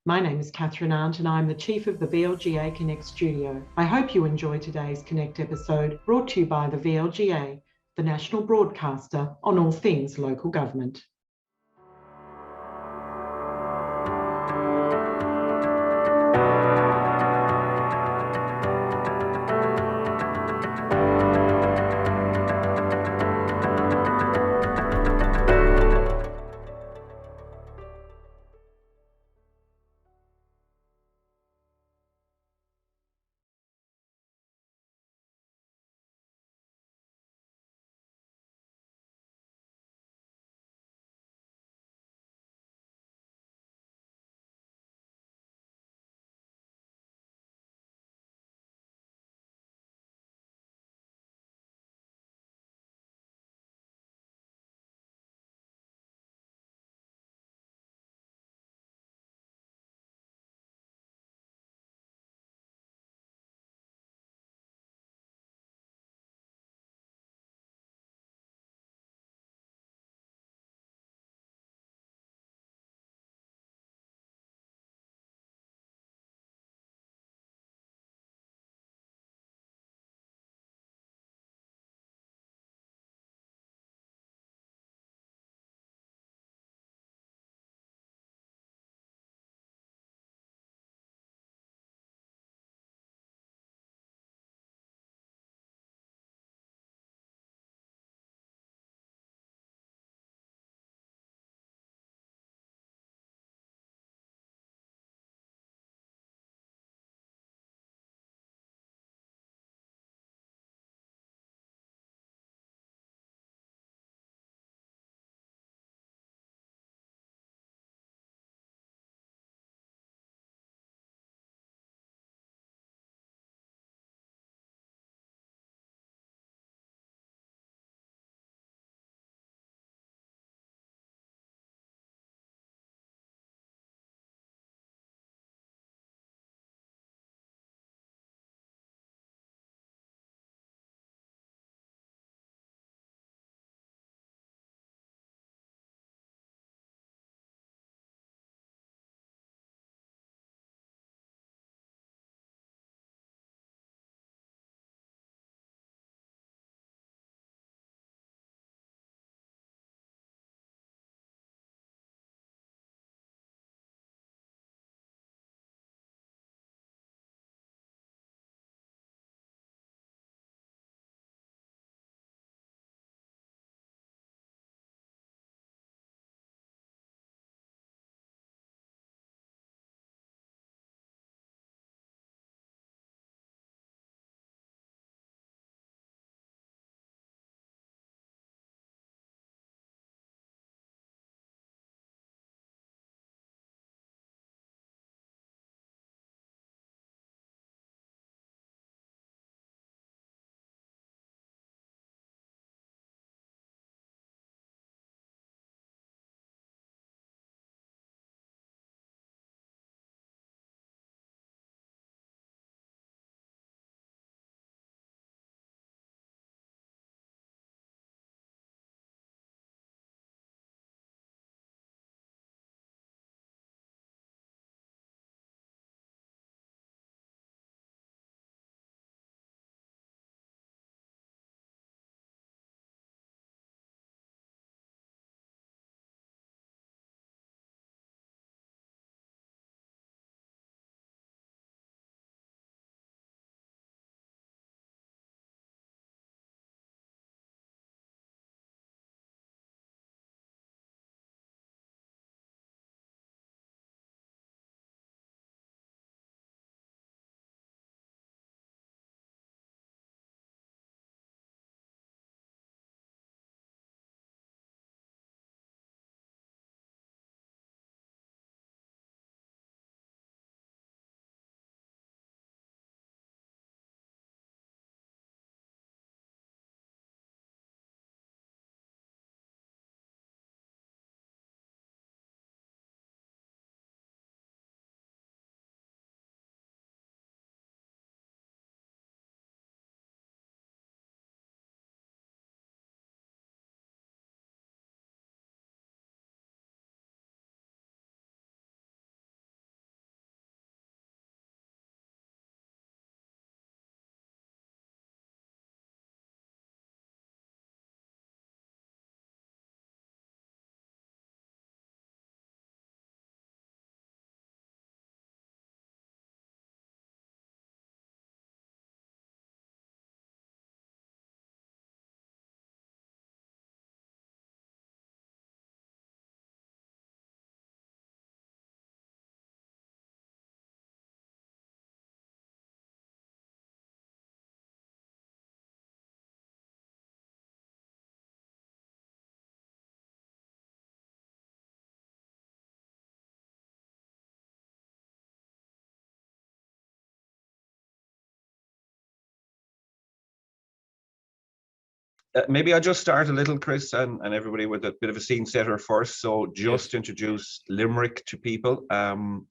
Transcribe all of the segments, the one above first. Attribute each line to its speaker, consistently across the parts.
Speaker 1: My name is Catherine Arndt and I'm the Chief of the VLGA Connect Studio. I hope you enjoy today's Connect episode brought to you by the VLGA, the national broadcaster on all things local government.
Speaker 2: Maybe I'll just start a little, Chris, and everybody with a bit of a scene setter first. So just introduce Limerick to people. And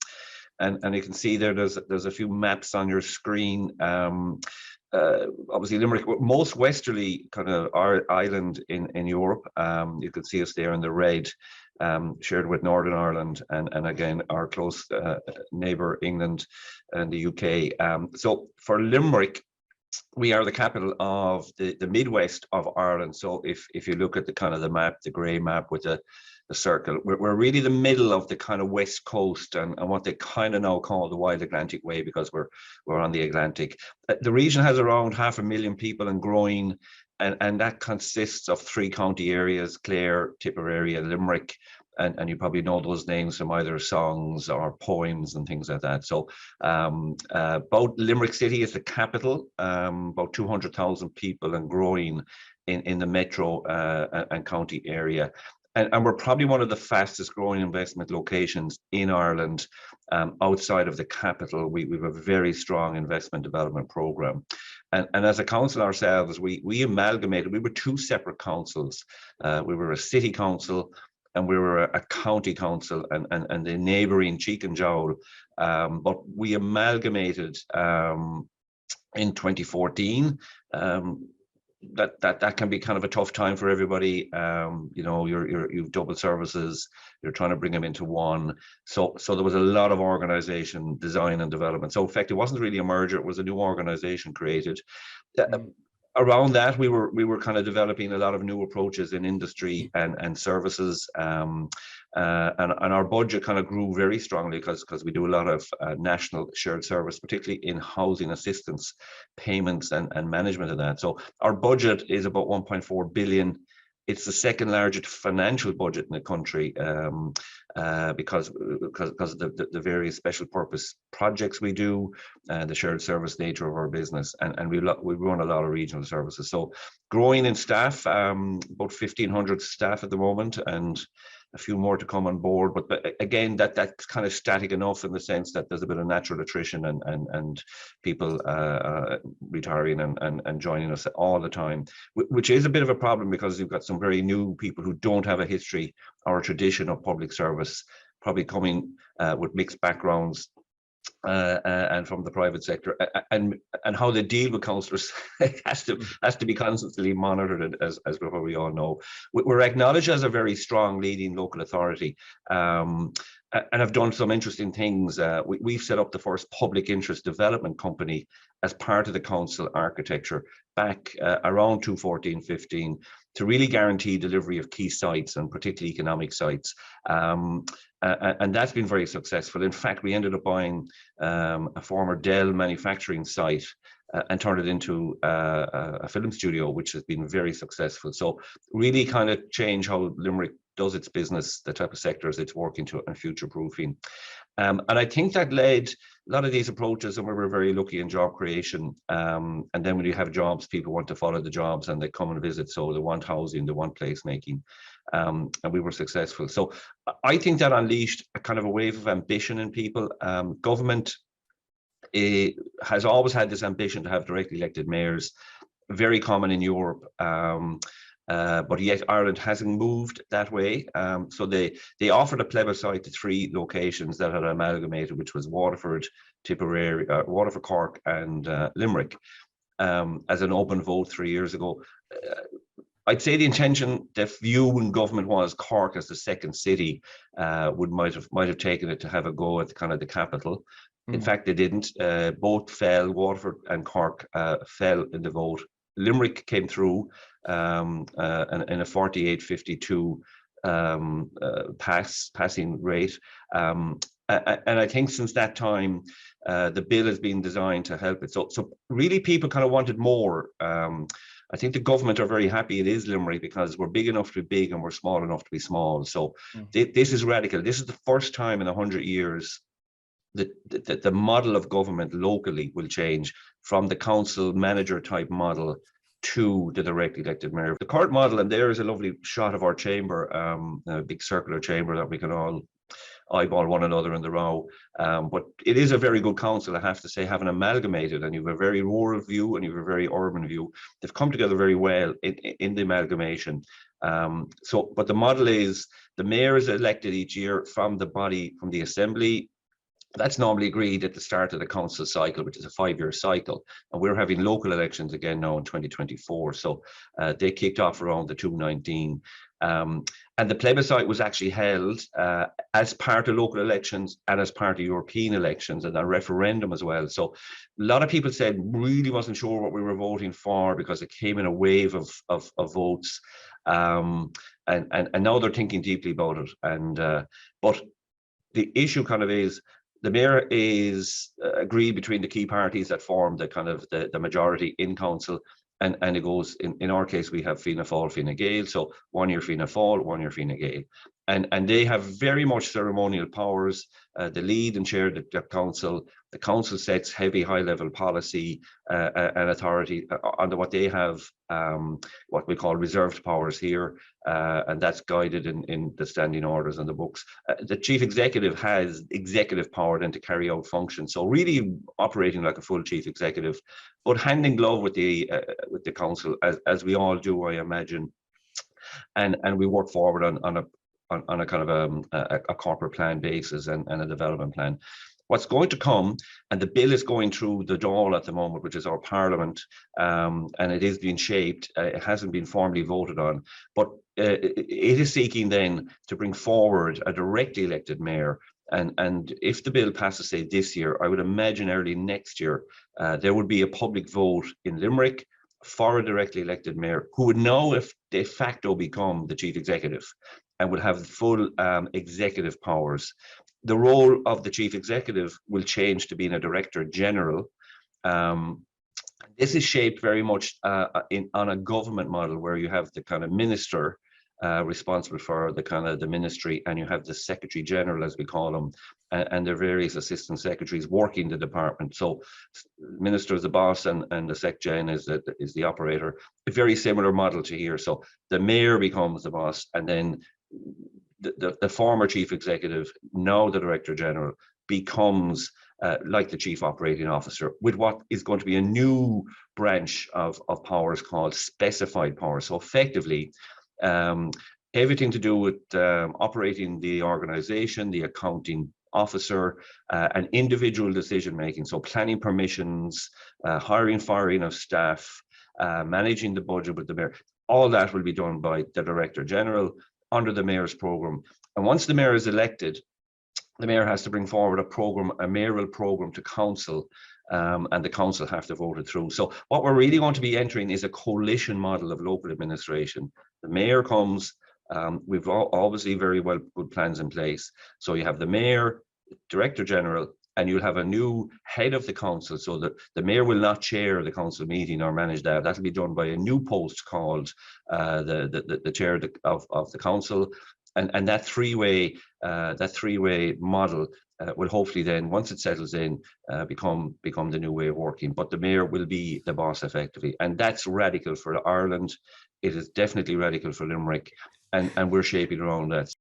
Speaker 2: you can see there's a few maps on your screen. Obviously Limerick, most westerly kind of our island in Europe. You can see us there in the red, shared with Northern Ireland and again our close neighbour England and the UK. So for Limerick, we are the capital of the Midwest of Ireland. So if you look at the kind of the map, the grey map with the circle, we're really the middle of the kind of west coast and what they kind of now call the Wild Atlantic Way, because we're on the Atlantic. The region has around 500,000 people and growing, and that consists of 3 county areas: Clare, Tipperary, and Limerick. And you probably know those names from either songs or poems and things like that. So about Limerick City is the capital, about 200,000 people and growing in the metro and county area. And we're probably one of the fastest growing investment locations in Ireland outside of the capital. We have a very strong investment development program. And as a council ourselves, we amalgamated. We were 2 separate councils. We were a city council and we were a county council and the neighbouring Cheek and Jowl. But we amalgamated in 2014. That can be kind of a tough time for everybody. You know, you've double services, you're trying to bring them into one. So there was a lot of organization, design and development. So in fact, it wasn't really a merger, it was a new organization created. Around that, we were kind of developing a lot of new approaches in industry and services, and our budget kind of grew very strongly because we do a lot of national shared service, particularly in housing assistance, payments and management of that. So our budget is about 1.4 billion. It's the 2nd largest financial budget in the country, because of the various special purpose projects we do, the shared service nature of our business, and we run a lot of regional services. So growing in staff, about 1,500 staff at the moment, and a few more to come on board. But again, that's kind of static enough in the sense that there's a bit of natural attrition and people retiring and joining us all the time, which is a bit of a problem because you've got some very new people who don't have a history or a tradition of public service, probably coming with mixed backgrounds and from the private sector, and how they deal with councillors has to be constantly monitored, as we all know. We're acknowledged as a very strong leading local authority, and have done some interesting things. We've set up the first public interest development company as part of the council architecture back around 2014-15 to really guarantee delivery of key sites and particularly economic sites. And that's been very successful. In fact, we ended up buying a former Dell manufacturing site and turned it into a film studio, which has been very successful. So really kind of change how Limerick does its business, the type of sectors it's working to, and future proofing. And I think that led a lot of these approaches, and we were very lucky in job creation. And then when you have jobs, people want to follow the jobs and they come and visit. So they want housing, they want placemaking. And we were successful. So I think that unleashed a kind of a wave of ambition in people. Government has always had this ambition to have directly elected mayors, very common in Europe. But yet Ireland hasn't moved that way. So they offered a plebiscite to 3 locations that had amalgamated, which was Waterford, Tipperary, Waterford, Cork, and Limerick, as an open vote 3 years ago. I'd say the intention, the view in government was Cork as the 2nd city might have taken it to have a go at kind of the capital. In fact, they didn't. Both fell. Waterford and Cork fell in the vote. Limerick came through in a 48-52 passing rate. And I think since that time, the bill has been designed to help it. So really people kind of wanted more. I think the government are very happy it is Limerick because we're big enough to be big and we're small enough to be small. So this is radical. This is the first time in 100 years that the model of government locally will change from the council manager type model to the directly elected mayor. The current model, and there is a lovely shot of our chamber, a big circular chamber that we can all eyeball one another in the row. But it is a very good council, I have to say, having amalgamated, and you have a very rural view and you have a very urban view. They've come together very well in the amalgamation. But the model is the mayor is elected each year from the body, from the assembly. That's normally agreed at the start of the council cycle, which is a 5-year cycle. And we're having local elections again now in 2024. So they kicked off around the 2019. And the plebiscite was actually held as part of local elections and as part of European elections, and a referendum as well. So a lot of people said really wasn't sure what we were voting for because it came in a wave of votes. And now they're thinking deeply about it. But the issue kind of is, the mayor is agreed between the key parties that form the kind of the majority in council, and it goes in our case we have Fianna Fáil, Fine Gael, so 1 year Fianna Fáil, 1 year Fine Gael, and they have very much ceremonial powers. They lead and chair the council. The council sets heavy high-level policy and authority under what they have, what we call reserved powers here, and that's guided in the standing orders and the books. The chief executive has executive power then to carry out functions, so really operating like a full chief executive, but hand in glove with the council, as we all do, I imagine, and we work forward on a kind of a corporate plan basis and a development plan. What's going to come, and the bill is going through the Dáil at the moment, which is our parliament, and it is being shaped. It hasn't been formally voted on, but it is seeking then to bring forward a directly elected mayor. And if the bill passes, say, this year, I would imagine early next year, there would be a public vote in Limerick for a directly elected mayor who would now, if de facto, become the chief executive and would have full executive powers. The role of the chief executive will change to being a director general. This is shaped very much on a government model where you have the kind of minister responsible for the kind of the ministry, and you have the secretary general, as we call them, and their various assistant secretaries working the department. So minister is the boss, and the sec gen is the operator. A very similar model to here. So the mayor becomes the boss, and then the former chief executive, now the director general, becomes like the chief operating officer, with what is going to be a new branch of powers called specified powers. So effectively, everything to do with operating the organization, the accounting officer, and individual decision making. So planning permissions, hiring, firing of staff, managing the budget with the mayor. All that will be done by the director general under the mayor's program. And once the mayor is elected, the mayor has to bring forward a mayoral program to council, and the council have to vote it through. So what we're really going to be entering is a coalition model of local administration. The mayor comes, we've obviously very well good plans in place. So you have the mayor, director general, and you'll have a new head of the council, so that the mayor will not chair the council meeting or manage that. That'll be done by a new post called the chair of the council, and that three-way model will hopefully then, once it settles in, become the new way of working. But the mayor will be the boss effectively, and that's radical for Ireland. It is definitely radical for Limerick, and we're shaping around that.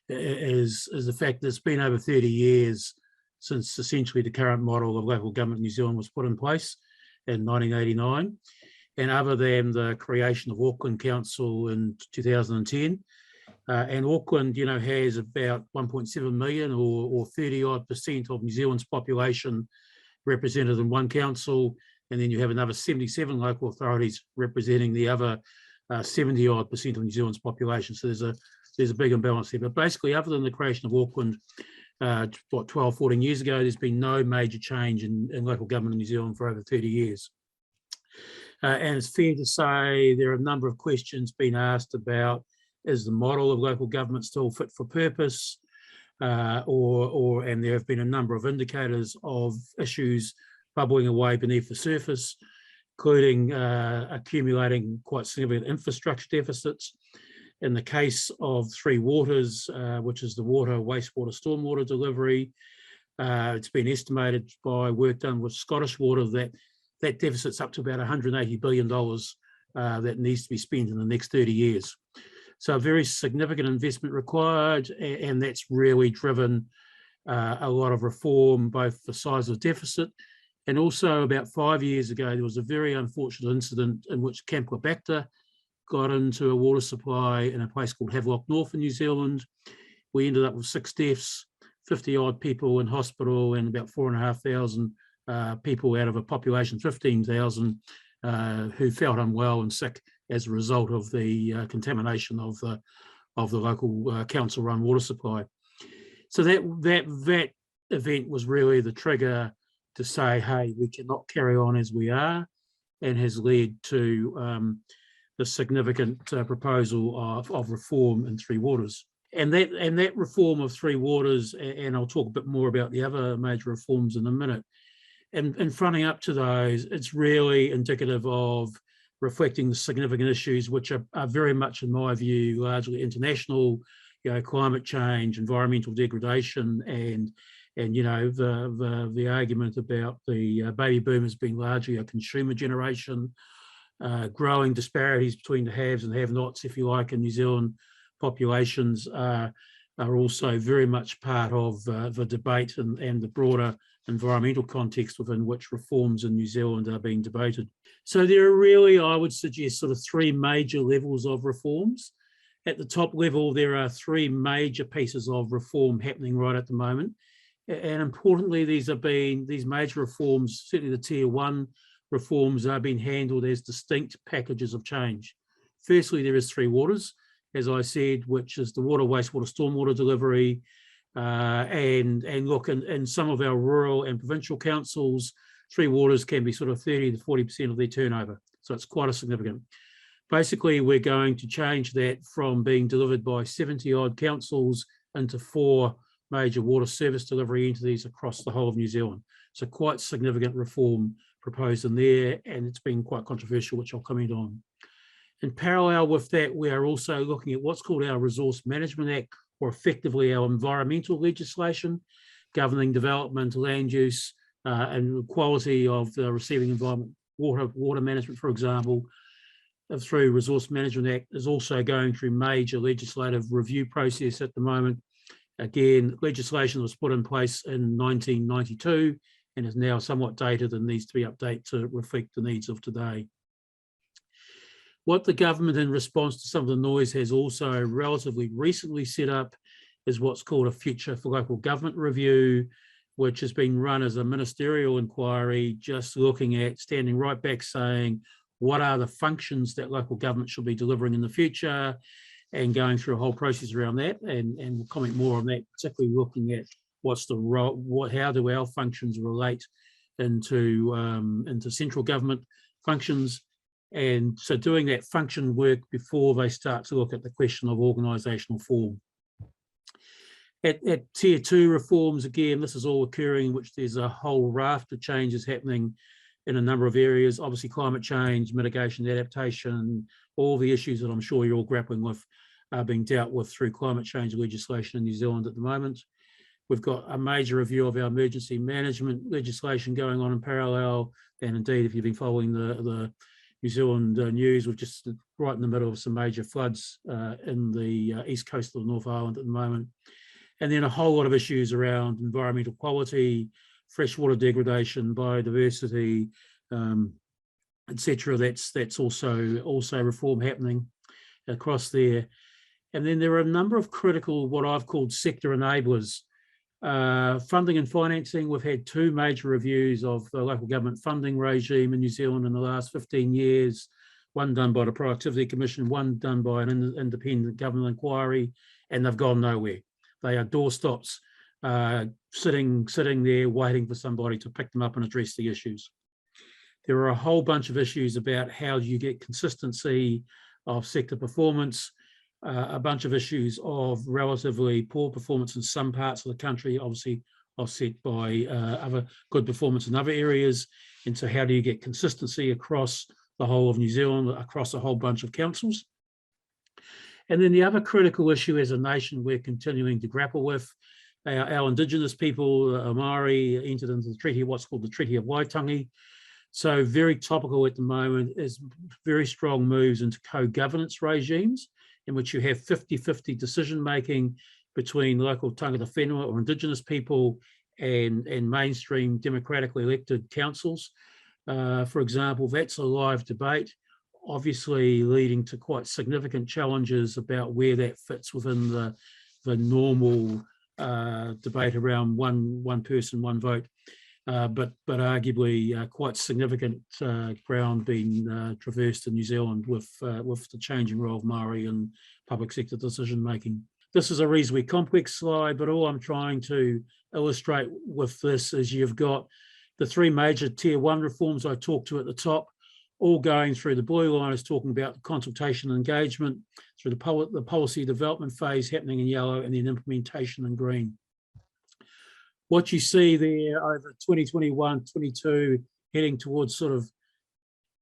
Speaker 3: is the fact that it's been over 30 years since essentially the current model of local government in New Zealand was put in place in 1989. And other than the creation of Auckland Council in 2010, and Auckland, has about 1.7 million or 30% of New Zealand's population represented in one council, and then you have another 77 local authorities representing the other 70% of New Zealand's population. So there's a big imbalance there. But basically, other than the creation of Auckland, 12, 14 years ago, there's been no major change in local government in New Zealand for over 30 years. And it's fair to say there are a number of questions being asked about, is the model of local government still fit for purpose? And there have been a number of indicators of issues bubbling away beneath the surface, including accumulating quite significant infrastructure deficits. In the case of Three Waters, which is the water, wastewater, stormwater delivery, it's been estimated by work done with Scottish Water that deficit's up to about $180 billion that needs to be spent in the next 30 years. So a very significant investment required, and that's really driven a lot of reform, both the size of deficit, and also about 5 years ago, there was a very unfortunate incident in which Campylobacter got into a water supply in a place called Havelock North in New Zealand. We ended up with 6 deaths, 50 odd people in hospital, and about 4,500 people out of a population of 15,000 who felt unwell and sick as a result of the contamination of the local council-run water supply. So that event was really the trigger to say, hey, we cannot carry on as we are, and has led to the significant proposal of reform in Three Waters. And that reform of Three Waters, and I'll talk a bit more about the other major reforms in a minute, and fronting up to those, it's really indicative of reflecting the significant issues which are very much, in my view, largely international, climate change, environmental degradation, and the argument about the baby boomers being largely a consumer generation, growing disparities between the haves and have-nots, if you like, in New Zealand populations are also very much part of the debate and the broader environmental context within which reforms in New Zealand are being debated. So there are really, I would suggest, sort of 3 major levels of reforms. At the top level, there are 3 major pieces of reform happening right at the moment. And importantly, these major reforms, certainly the Tier 1 reforms, are being handled as distinct packages of change. Firstly, there is Three Waters, as I said, which is the water, wastewater, stormwater delivery. And look, in some of our rural and provincial councils, Three Waters can be sort of 30 to 40% of their turnover. So it's quite a significant. Basically, we're going to change that from being delivered by 70 odd councils into 4 major water service delivery entities across the whole of New Zealand. So quite significant reform proposed in there, and it's been quite controversial, which I'll comment on. In parallel with that, we are also looking at what's called our Resource Management Act, or effectively our environmental legislation, governing development, land use, and quality of the receiving environment, water management, for example, through Resource Management Act, is also going through major legislative review process at the moment. Again, legislation was put in place in 1992 and is now somewhat dated and needs to be updated to reflect the needs of today. What the government, in response to some of the noise, has also relatively recently set up is what's called a Future for Local Government review, which has been run as a ministerial inquiry, just looking at standing right back saying, what are the functions that local government should be delivering in the future, and going through a whole process around that. And we'll comment more on that, particularly looking at what's the role, how do our functions relate into central government functions. And so doing that function work before they start to look at the question of organisational form. At Tier 2 reforms, again, this is all occurring in which there's a whole raft of changes happening in a number of areas. Obviously, climate change, mitigation, adaptation, all the issues that I'm sure you're all grappling with are being dealt with through climate change legislation in New Zealand at the moment. We've got a major review of our emergency management legislation going on in parallel. And indeed, if you've been following the New Zealand news. We're just right in the middle of some major floods in the east coast of the North Island at the moment. And then a whole lot of issues around environmental quality, freshwater degradation, biodiversity, etc. That's also reform happening across there. And then there are a number of critical, what I've called sector enablers. Funding and financing, we've had 2 major reviews of the local government funding regime in New Zealand in the last 15 years, one done by the Productivity Commission, one done by an independent government inquiry, and they've gone nowhere. They are doorstops, sitting there waiting for somebody to pick them up and address the issues. There are a whole bunch of issues about how do you get consistency of sector performance, a bunch of issues of relatively poor performance in some parts of the country, obviously offset by other good performance in other areas. And so how do you get consistency across the whole of New Zealand, across a whole bunch of councils? And then the other critical issue as a nation we're continuing to grapple with, our Indigenous people, Māori, entered into the treaty, what's called the Treaty of Waitangi. So very topical at the moment is very strong moves into co-governance regimes in which you have 50-50 decision-making between local tangata whenua or Indigenous people and mainstream democratically elected councils. For example, that's a live debate, obviously leading to quite significant challenges about where that fits within the normal debate around one person, one vote. But arguably quite significant ground being traversed in New Zealand with the changing role of Māori in public sector decision making. This is a reasonably complex slide, but all I'm trying to illustrate with this is you've got the 3 major tier 1 reforms I talked to at the top, all going through. The blue line is talking about the consultation and engagement, through the policy development phase happening in yellow, and then implementation in green. What you see there over 2021, 22, heading towards sort of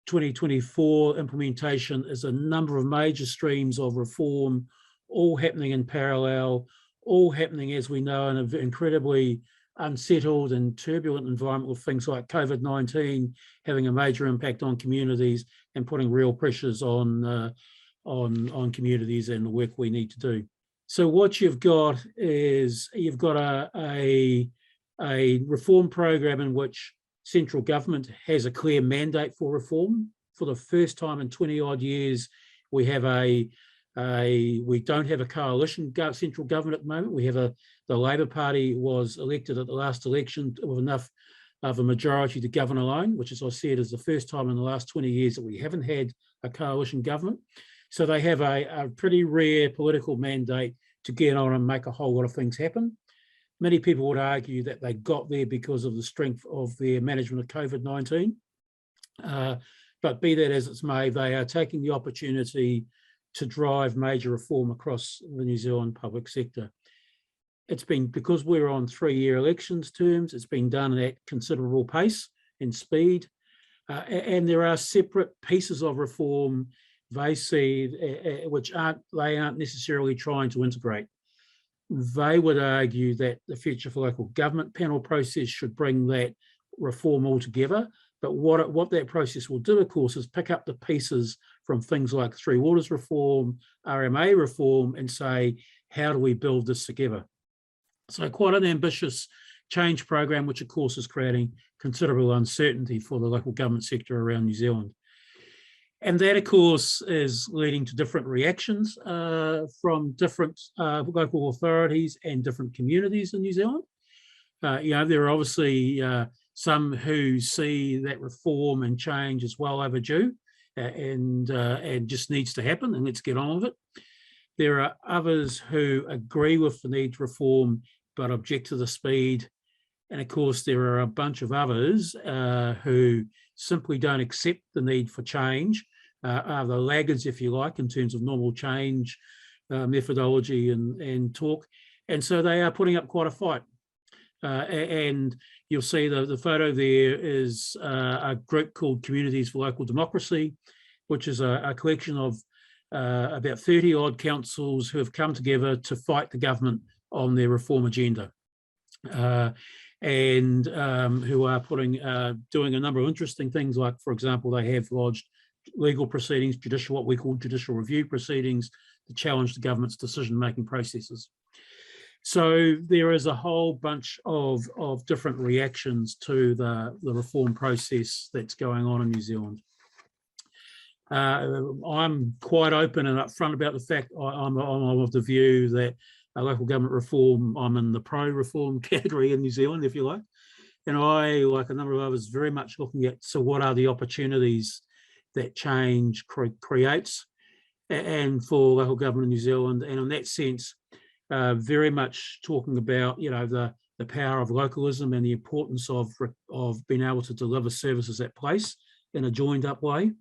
Speaker 3: 2024 implementation is a number of major streams of reform, all happening in parallel, all happening, as we know, in an incredibly unsettled and turbulent environment with things like COVID-19 having a major impact on communities and putting real pressures on communities and the work we need to do. So what you've got is you've got a reform program in which central government has a clear mandate for reform. For the first time in 20 odd years, we have we don't have a coalition central government at the moment. We have the Labor Party was elected at the last election with enough of a majority to govern alone, which, as I said, is the first time in the last 20 years that we haven't had a coalition government. So they have a pretty rare political mandate to get on and make a whole lot of things happen. Many people would argue that they got there because of the strength of their management of COVID-19. But be that as it may, they are taking the opportunity to drive major reform across the New Zealand public sector. It's been, because we're on 3-year elections terms, it's been done at considerable pace and speed. And there are separate pieces of reform they see which they aren't necessarily trying to integrate. They would argue that the Future for Local Government panel process should bring that reform all together. But what that process will do, of course, is pick up the pieces from things like Three Waters reform, RMA reform, and say, how do we build this together? So quite an ambitious change program, which of course is creating considerable uncertainty for the local government sector around New Zealand. And that, of course, is leading to different reactions from different local authorities and different communities in New Zealand. There are obviously some who see that reform and change is well overdue and just needs to happen, and let's get on with it. There are others who agree with the need to reform but object to the speed. And of course, there are a bunch of others who simply don't accept the need for change, are the laggards, if you like, in terms of normal change methodology and talk. And so they are putting up quite a fight. And you'll see the photo there is a group called Communities for Local Democracy, which is a collection of about 30 odd councils who have come together to fight the government on their reform agenda. And who are doing a number of interesting things, like, for example, they have lodged legal proceedings, what we call judicial review proceedings, to challenge the government's decision-making processes. So there is a whole bunch of different reactions to the reform process that's going on in New Zealand. I'm quite open and upfront about the fact I'm of the view that local government reform, I'm in the pro-reform category in New Zealand, if you like. And I, like a number of others, very much looking at, so what are the opportunities that change creates and for local government in New Zealand. And in that sense, very much talking about, the power of localism and the importance of being able to deliver services at place in a joined up way.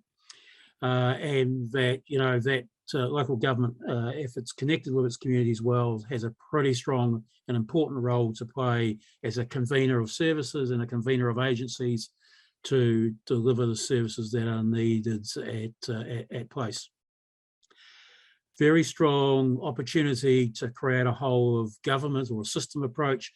Speaker 3: And that, local government, if it's connected with its communities well, has a pretty strong and important role to play as a convener of services and a convener of agencies to deliver the services that are needed at place. Very strong opportunity to create a whole of government or a system approach.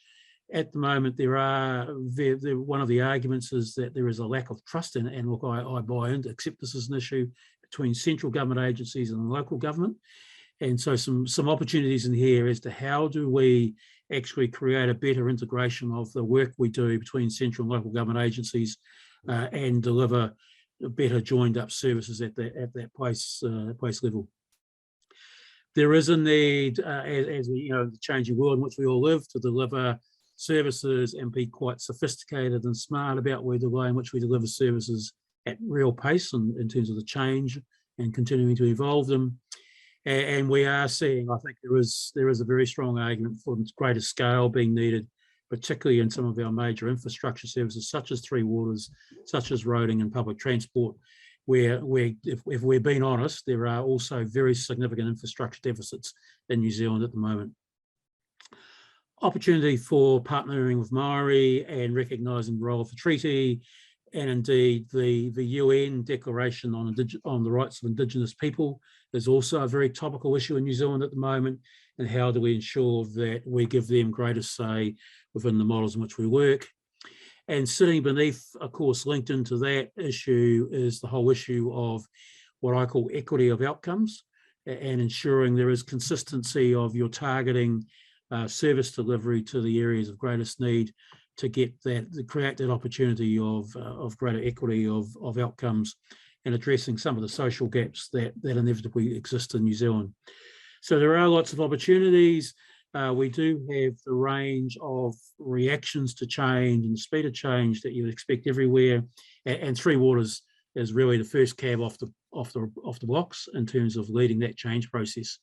Speaker 3: At the moment, one of the arguments is that there is a lack of trust in it, and look, I buy into, accept this as an issue between central government agencies and local government. And so some opportunities in here as to how do we actually create a better integration of the work we do between central and local government agencies and deliver better joined up services at that place level. There is a need, as we, the changing world in which we all live, to deliver services and be quite sophisticated and smart about the way in which we deliver services at real pace and in terms of the change and continuing to evolve them. And we are seeing, I think there is a very strong argument for greater scale being needed, particularly in some of our major infrastructure services, such as Three Waters, such as roading and public transport, where if we're being honest, there are also very significant infrastructure deficits in New Zealand at the moment. Opportunity for partnering with Maori and recognising the role of the treaty, and indeed the UN Declaration on the Rights of Indigenous People is also a very topical issue in New Zealand at the moment. And how do we ensure that we give them greater say within the models in which we work? And sitting beneath, of course, linked into that issue is the whole issue of what I call equity of outcomes and ensuring there is consistency of your targeting service delivery to the areas of greatest need to create that opportunity of greater equity of outcomes and addressing some of the social gaps that inevitably exist in New Zealand. So there are lots of opportunities. We do have the range of reactions to change and the speed of change that you would expect everywhere. And Three Waters is really the first cab off the blocks in terms of leading that change process.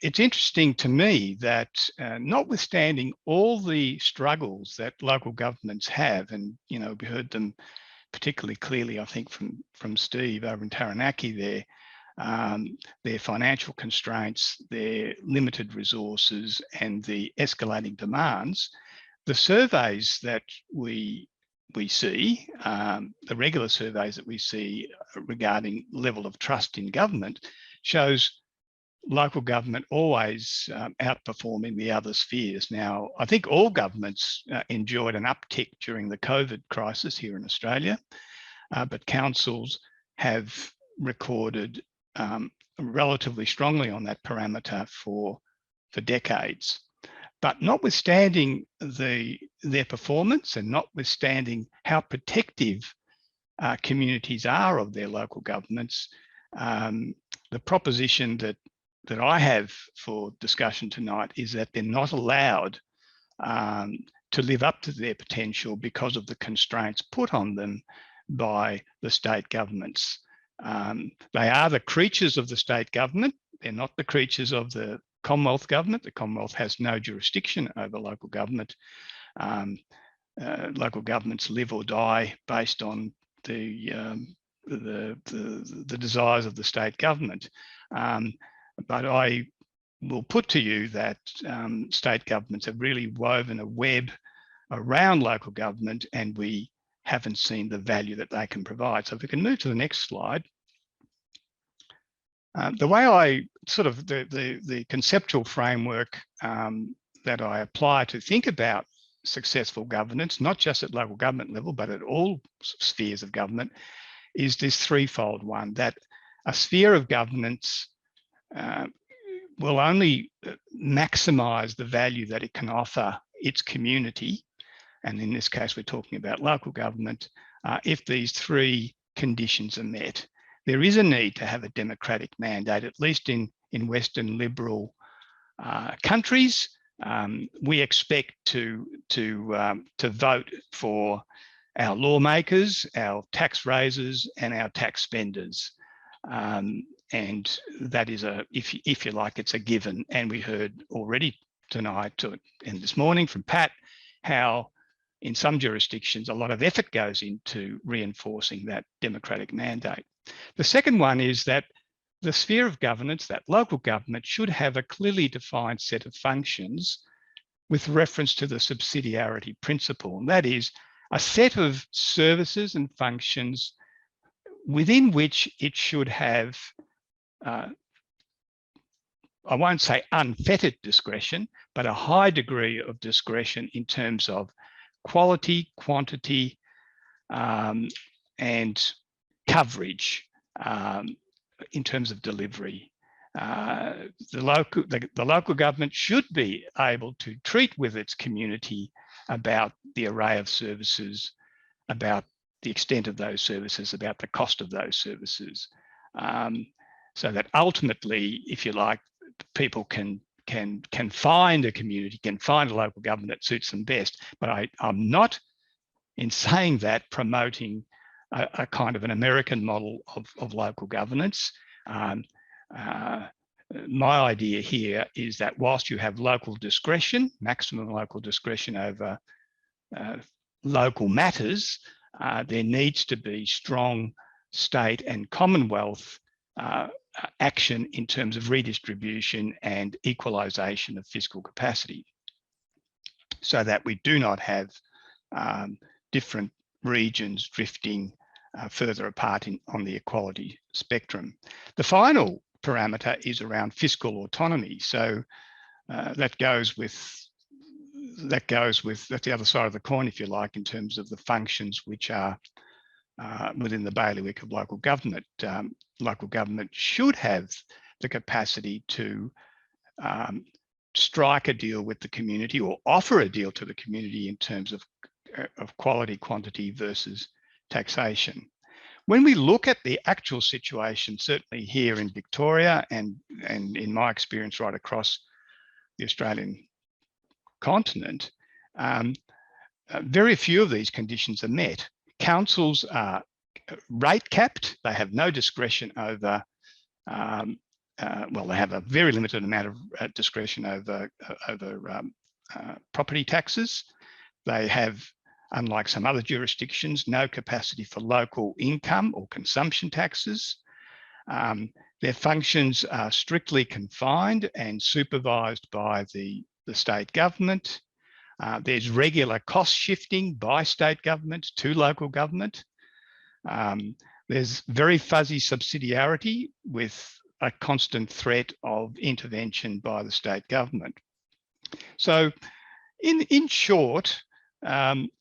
Speaker 4: it's interesting to me that notwithstanding all the struggles that local governments have, and we heard them particularly clearly, I think, from Steve over in Taranaki there, their financial constraints, their limited resources, and the escalating demands, the surveys that we see, the regular surveys that we see regarding level of trust in government, shows local government always outperforming the other spheres. Now, I think all governments enjoyed an uptick during the COVID crisis here in Australia, but councils have recorded relatively strongly on that parameter for decades. But notwithstanding their performance and notwithstanding how protective communities are of their local governments, the proposition that I have for discussion tonight is that they're not allowed to live up to their potential because of the constraints put on them by the state governments. They are the creatures of the state government. They're not the creatures of the Commonwealth government. The Commonwealth has no jurisdiction over local government. Local governments live or die based on the desires of the state government. But I will put to you that state governments have really woven a web around local government, and we haven't seen the value that they can provide. So if we can move to the next slide. The way I the conceptual framework that I apply to think about successful governance, not just at local government level, but at all spheres of government, is this threefold one, that a sphere of governance will only maximize the value that it can offer its community. And in this case, we're talking about local government, if these three conditions are met. There is a need to have a democratic mandate, at least in Western liberal countries. We expect to vote for our lawmakers, our tax raisers, and our tax spenders. And that is if you like, it's a given. And we heard already tonight and this morning from Pat how in some jurisdictions a lot of effort goes into reinforcing that democratic mandate. The second one is that the sphere of governance, that local government, should have a clearly defined set of functions with reference to the subsidiarity principle. And that is a set of services and functions within which it should have, I won't say unfettered discretion, but a high degree of discretion in terms of quality, quantity, and coverage in terms of delivery. The local government should be able to treat with its community about the array of services, about the extent of those services, about the cost of those services, so that ultimately, if you like, people can find a community, can find a local government that suits them best. But I'm not, in saying that, promoting a kind of an American model of local governance. My idea here is that whilst you have local discretion, maximum local discretion over local matters, there needs to be strong state and Commonwealth action in terms of redistribution and equalisation of fiscal capacity, so that we do not have different regions drifting further apart on the equality spectrum. The final parameter is around fiscal autonomy. So that goes with, that's the other side of the coin, if you like, in terms of the functions which are within the bailiwick of local government. Local government should have the capacity to strike a deal with the community or offer a deal to the community in terms of quality, quantity versus taxation. When we look at the actual situation, certainly here in Victoria and in my experience right across the Australian continent, very few of these conditions are met. Councils are rate capped. They have no discretion over well, they have a very limited amount of discretion over property taxes. They have, unlike some other jurisdictions, no capacity for local income or consumption taxes. Their functions are strictly confined and supervised by the state government. There's regular cost shifting by state government to local government. There's very fuzzy subsidiarity with a constant threat of intervention by the state government. So in short,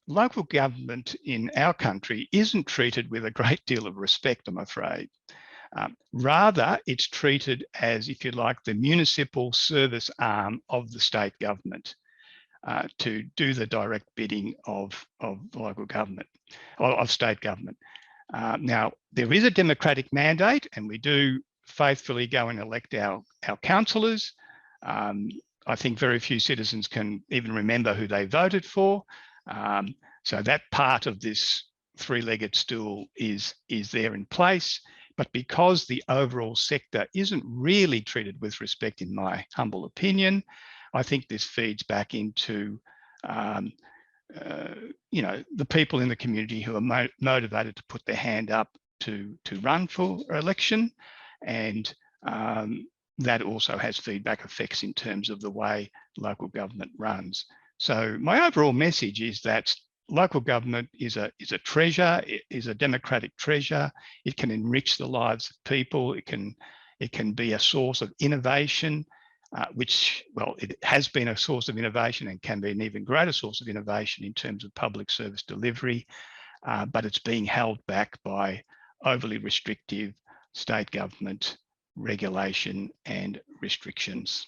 Speaker 4: local government in our country isn't treated with a great deal of respect, I'm afraid. Rather, it's treated as, if you like, the municipal service arm of the state government to do the direct bidding of local government, of state government. Now, there is a democratic mandate, and we do faithfully go and elect our councillors. I think very few citizens can even remember who they voted for. So that part of this three-legged stool is there in place. But because the overall sector isn't really treated with respect, in my humble opinion, I think this feeds back into you know, the people in the community who are motivated to put their hand up to run for election, and that also has feedback effects in terms of the way local government runs. So my overall message is that local government is a treasure. It is a democratic treasure. It can enrich the lives of people. It can be a source of innovation, which, well, it has been a source of innovation and can be an even greater source of innovation in terms of public service delivery, but it's being held back by overly restrictive state government regulation and restrictions.